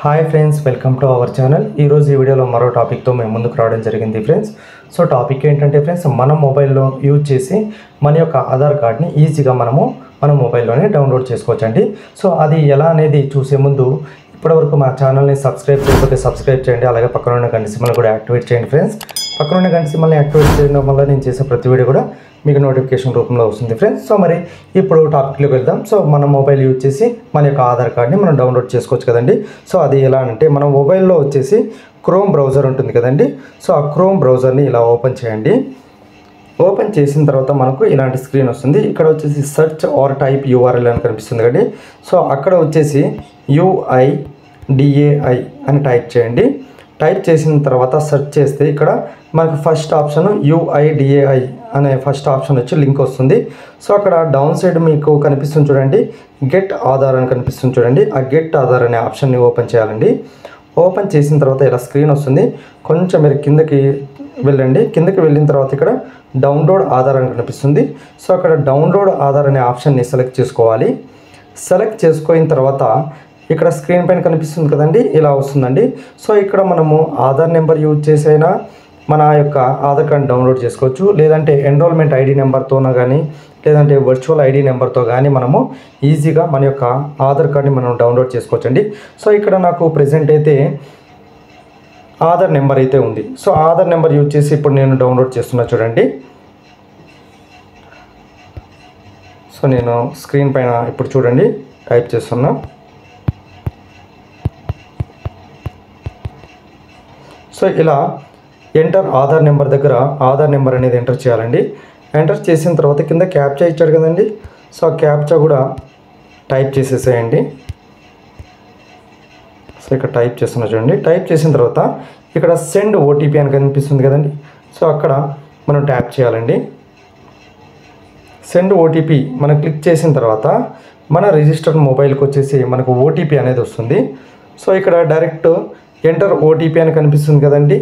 Hi friends, welcome to our channel. ఈరోజు ఈ వీడియోలో మరో టాపిక్తో మేము ముందుకు రావడం జరిగింది ఫ్రెండ్స్. సో టాపిక్ ఏంటంటే ఫ్రెండ్స్, మన మొబైల్లో యూజ్ చేసి మన యొక్క ఆధార్ కార్డ్ని ఈజీగా మన మొబైల్లోనే డౌన్లోడ్ చేసుకోవచ్చండి. సో అది ఎలా అనేది చూసే ముందు ఇప్పటివరకు మా ఛానల్ని సబ్స్క్రైబ్ చేయకపోతే సబ్స్క్రైబ్ చేయండి. అలాగే పక్కన ఉన్న గంట సింబల్ని కూడా యాక్టివేట్ చేయండి ఫ్రెండ్స్. పక్కన ఉన్న గంట సింబల్ని యాక్టివేట్ చేయడం వల్ల నేను చేసే ప్రతి వీడియో కూడా మీకు నోటిఫికేషన్ రూపంలో వస్తుంది ఫ్రెండ్స్. సో మరి ఇప్పుడు టాపిక్లోకి వెళ్దాం. సో మన మొబైల్ యూజ్ చేసి మన యొక్క ఆధార్ కార్డ్ని మనం డౌన్లోడ్ చేసుకోవచ్చు కదండి. సో అది ఎలా అంటే మన మొబైల్లో వచ్చేసి క్రోమ్ బ్రౌజర్ ఉంటుంది కదండి. సో ఆ క్రోమ్ బ్రౌజర్ని ఇలా ఓపెన్ చేయండి. ఓపెన్ చేసిన తర్వాత మనకు ఇలాంటి స్క్రీన్ వస్తుంది. ఇక్కడ వచ్చేసి సెర్చ్ ఆర్ టైప్ యూఆర్ఎల్ అని కనిపిస్తుంది కదండి. సో అక్కడ వచ్చేసి UIDAI అని టైప్ చేయండి. టైప్ చేసిన తర్వాత సెర్చ్ చేస్తే ఇక్కడ మనకు ఫస్ట్ ఆప్షన్ UIDAI అనే ఫస్ట్ ఆప్షన్ వచ్చి లింక్ వస్తుంది. సో అక్కడ డౌన్ సైడ్ మీకు కనిపిస్తుంది చూడండి, గెట్ ఆధార్ అని కనిపిస్తుంది చూడండి. ఆ గెట్ ఆధార్ అనే ఆప్షన్ని ఓపెన్ చేయాలండి. ఓపెన్ చేసిన తర్వాత ఇలా స్క్రీన్ వస్తుంది. కొంచెం మీరు కిందకి వెళ్ళండి. కిందకి వెళ్ళిన తర్వాత ఇక్కడ డౌన్లోడ్ ఆధార్ అని కనిపిస్తుంది. సో అక్కడ డౌన్లోడ్ ఆధార్ అనే ఆప్షన్ని సెలెక్ట్ చేసుకోవాలి. సెలెక్ట్ చేసుకున్న తర్వాత ఇక్కడ స్క్రీన్ పైన కనిపిస్తుంది కదండి, ఇలా వస్తుందండి. సో ఇక్కడ మనము ఆధార్ నెంబర్ యూజ్ చేసైనా మన యొక్క ఆధార్ కార్డ్ డౌన్లోడ్ చేసుకోవచ్చు. లేదంటే ఎన్రోల్మెంట్ ID నెంబర్తోనో కానీ లేదంటే వర్చువల్ ID నెంబర్తో కానీ మనము ఈజీగా మన యొక్క ఆధార్ కార్డ్ని మనం డౌన్లోడ్ చేసుకోవచ్చండి. సో ఇక్కడ నాకు ప్రెజెంట్ అయితే ఆధార్ నెంబర్ అయితే ఉంది. సో ఆధార్ నెంబర్ యూజ్ చేసి ఇప్పుడు నేను డౌన్లోడ్ చేస్తున్నా చూడండి. సో నేను స్క్రీన్ పైన ఇప్పుడు చూడండి టైప్ చేస్తున్నా. సో ఇలా ఎంటర్ ఆధార్ నెంబర్ దగ్గర ఆధార్ నెంబర్ అనేది ఎంటర్ చేయాలండి. ఎంటర్ చేసిన తర్వాత కింద క్యాప్చా ఇచ్చాడు కదండి. సో ఆ క్యాప్చా కూడా టైప్ చేసేసేయండి. సో ఇక్కడ టైప్ చేస్తున్నా చూడండి. టైప్ చేసిన తర్వాత ఇక్కడ సెండ్ OTP అని కనిపిస్తుంది కదండి. సో అక్కడ మనం ట్యాప్ చేయాలండి. సెండ్ OTP మనం క్లిక్ చేసిన తర్వాత మన రిజిస్టర్డ్ మొబైల్కి వచ్చేసి మనకు OTP అనేది వస్తుంది. సో ఇక్కడ డైరెక్ట్ ఎంటర్ OTP అని కనిపిస్తుంది కదండి.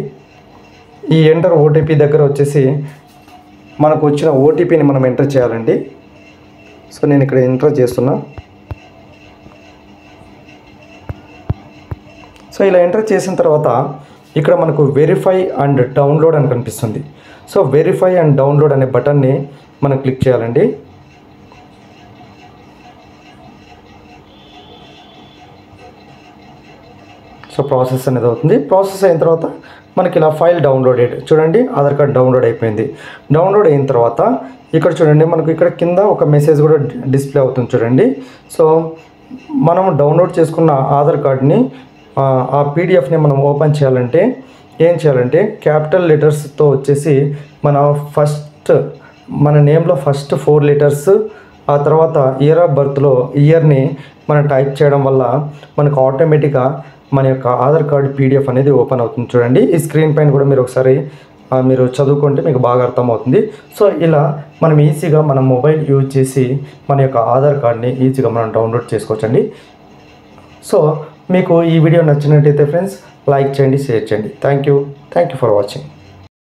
ఈ ఎంటర్ OTP దగ్గర వచ్చేసి మనకు వచ్చిన OTPని మనం ఎంటర్ చేయాలండి. సో నేను ఇక్కడ ఎంటర్ చేస్తున్నా. సో ఇలా ఎంటర్ చేసిన తర్వాత ఇక్కడ మనకు వెరిఫై అండ్ డౌన్లోడ్ అని కనిపిస్తుంది. సో వెరిఫై అండ్ డౌన్లోడ్ అనే బటన్ని మనం క్లిక్ చేయాలండి. సో ప్రాసెస్ అనేది అవుతుంది. ప్రాసెస్ అయిన తర్వాత మనకి ఇలా ఫైల్ డౌన్లోడెడ్ చూడండి, ఆధార్ కార్డ్ డౌన్లోడ్ అయిపోయింది. డౌన్లోడ్ అయిన తర్వాత ఇక్కడ చూడండి మనకు ఇక్కడ కింద ఒక మెసేజ్ కూడా డిస్ప్లే అవుతుంది చూడండి. సో మనం డౌన్లోడ్ చేసుకున్న ఆధార్ కార్డ్ని ఆ PDFని మనం ఓపెన్ చేయాలంటే ఏం చేయాలంటే క్యాపిటల్ లెటర్స్తో వచ్చేసి మన నేమ్లో ఫస్ట్ 4 లెటర్స్, ఆ తర్వాత ఇయర్ ఆఫ్ బర్త్లో ఇయర్ని మనం టైప్ చేయడం వల్ల మనకు ఆటోమేటిక్గా మన యొక్క ఆధార్ కార్డ్ PDF అనేది ఓపెన్ అవుతుంది చూడండి. ఈ స్క్రీన్ పైన కూడా మీరు ఒకసారి మీరు చదువుకుంటే మీకు బాగా అర్థమవుతుంది. సో ఇలా మనం ఈజీగా మన మొబైల్ యూజ్ చేసి మన యొక్క ఆధార్ కార్డ్ని ఈజీగా మనం డౌన్లోడ్ చేసుకోవచ్చండి. సో మీకు ఈ వీడియో నచ్చినట్టయితే ఫ్రెండ్స్ లైక్ చేయండి, షేర్ చేయండి. Thank you for watching.